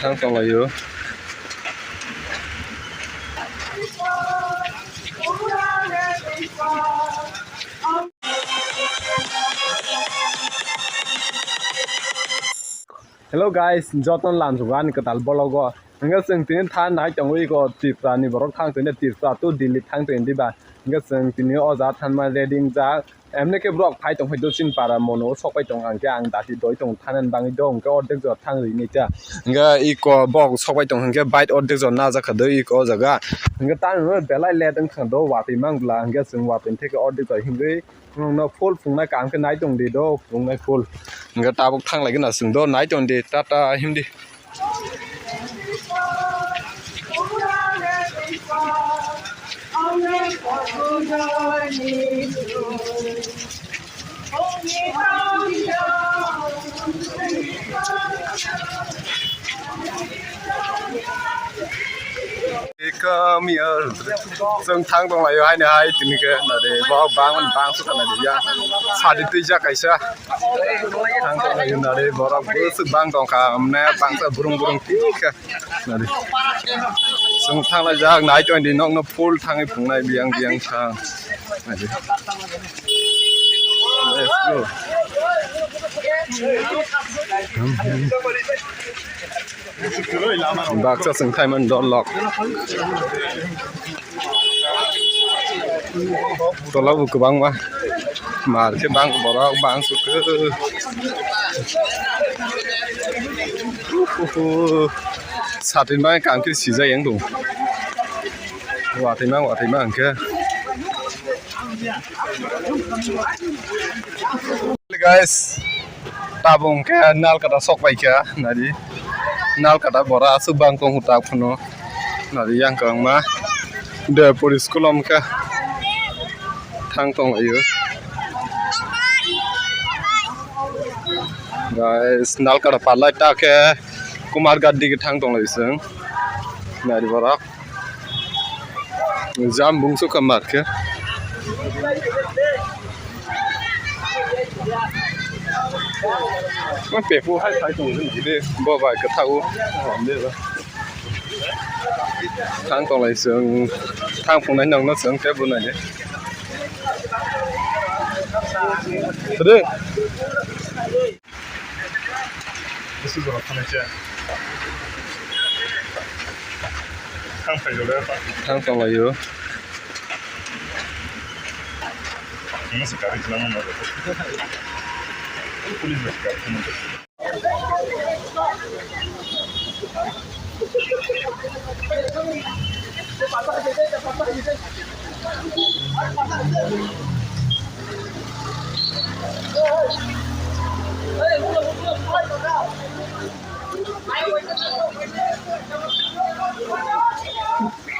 thang tông là yếu Hello guys, Joton làm dụng ăn cái tal bologo. Nga sing tin than nai chong wi ko Tripura ni borok thang tin Tripura To Delhi Than tin di ba. Nga sing tin o za than ma reading za emne ke brok phai tong hoi sin para mono sok pai tong ang ke ang da ti doi tong thanan bang dong ke ordek zo thang ri ni cha. Nga I ko bok sok pai tong ke bite ordek zo na za khado I ko zaga. Nga tan no belai le tang khang do wa ti mang bla nga sing wa tin the ke ordek zo hingri nó full phung nai kang cái nai tong đi do phung nai full người ta bốc thang lại cái nào sừng do nai tong đi ta him đi come here dâng thang tong lại hai này hai tin cái là để vào bang suốt là để ra sa đi tây ra cái sa thang tong lại là để vào sự bang tong cả nè bang sa burung tí cái là để dâng thang lại ra nãy cho anh đi nó full thang cái phùng này biang sang là để let's go bác cho sừng thay mình đón lọc tôi lâu vừa băng mà cái băng của bỏ ra băng sụt sát đến mai càng cái xì dây anh đủ quả thì mang kia guys tabung cái nal kata sok bai kia nadi nal kata bora subang tong hutak phuno nadi yang kang ma de police kolom ka thang tong ayo guys nal kata palai ta ke kumar gaddi ke thang tong lai seng nadi bora jam bungsu kamar keมันเปียกผู้ให้ใช้ตรงนี้ดิบ่ไหวกระเท่าหอมนี่ละทางตรงไหนเสืองทางพวกนั้นยังน่าเสืองแค่บนไหนเนี่ยไปดินี่คือทางไหนเจ้าทางไปอยู่แล้วปะทางตรงไหนอยู่นี่สิการิจนามันมาเลยPolice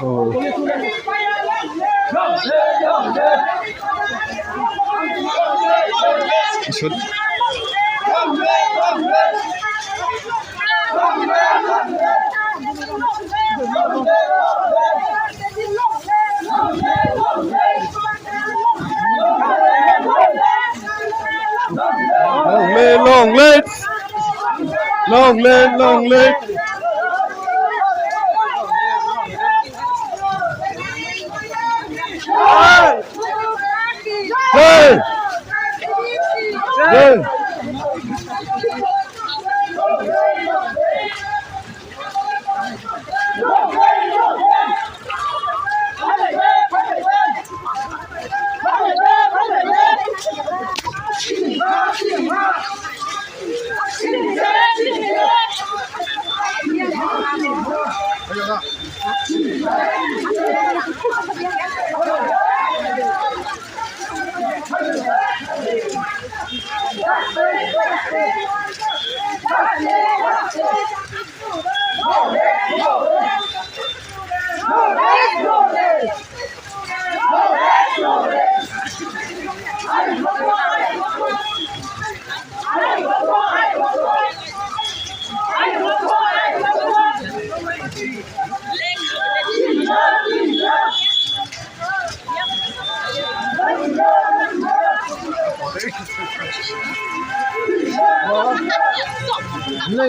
oh. Should long leg hey hey Oke,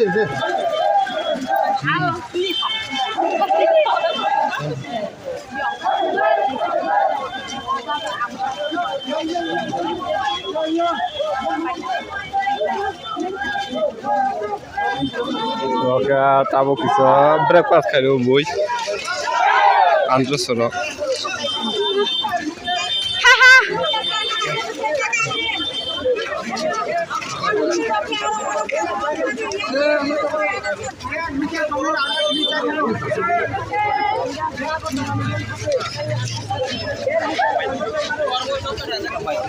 tabu bisa breakfast kali boy. Andres soro.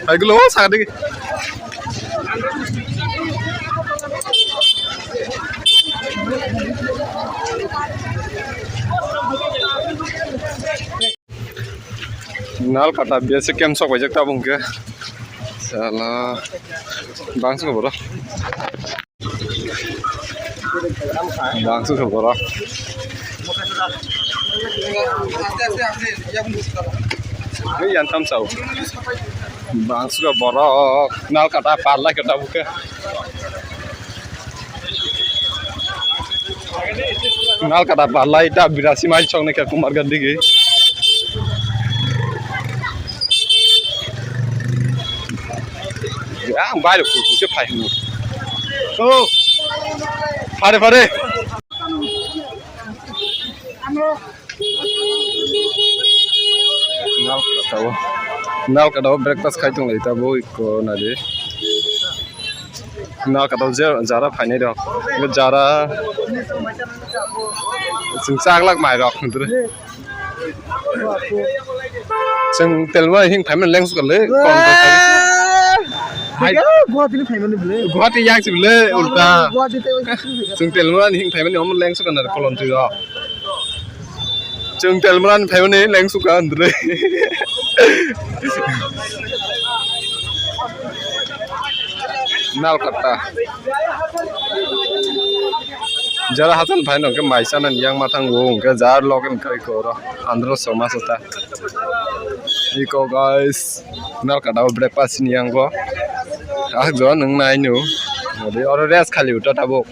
Ayo lo sakit. Nal kata biasa kem sok wajak tabung ke. Salah bangsu ke bro. Bangsu ke bro. Ini yang tam sau. Bangsu ke bro. Nal kata parla ke tabung ke. Nal kata parla itu birasi mai chong ne ke kumar gandhi ke. Ya, bayar kuku ke fahim. Oh, pare. Nal katawa breakfast khai tung lai ta bo ko na de. Nal katawa jara phai nei dok. Jara sing chak lak mai dok tu. Sing telwa hing phai man leng su kan le kon ko thai. Guwahati yang sebelah ulta. Chung telmuran hing thaiman ni om leng sukan ada kolon tu ya. Chung telmuran thaiman ni leng sukan andre. Nal kata. Jara hasan phai nong ke maisanan yang matang wong ke jar loken kai ko ro. Andro soma sota. Iko guys. Nal kata breakfast ni yang ko. Ah, jo nang nai nu. Jadi orang res kali udah tabuk.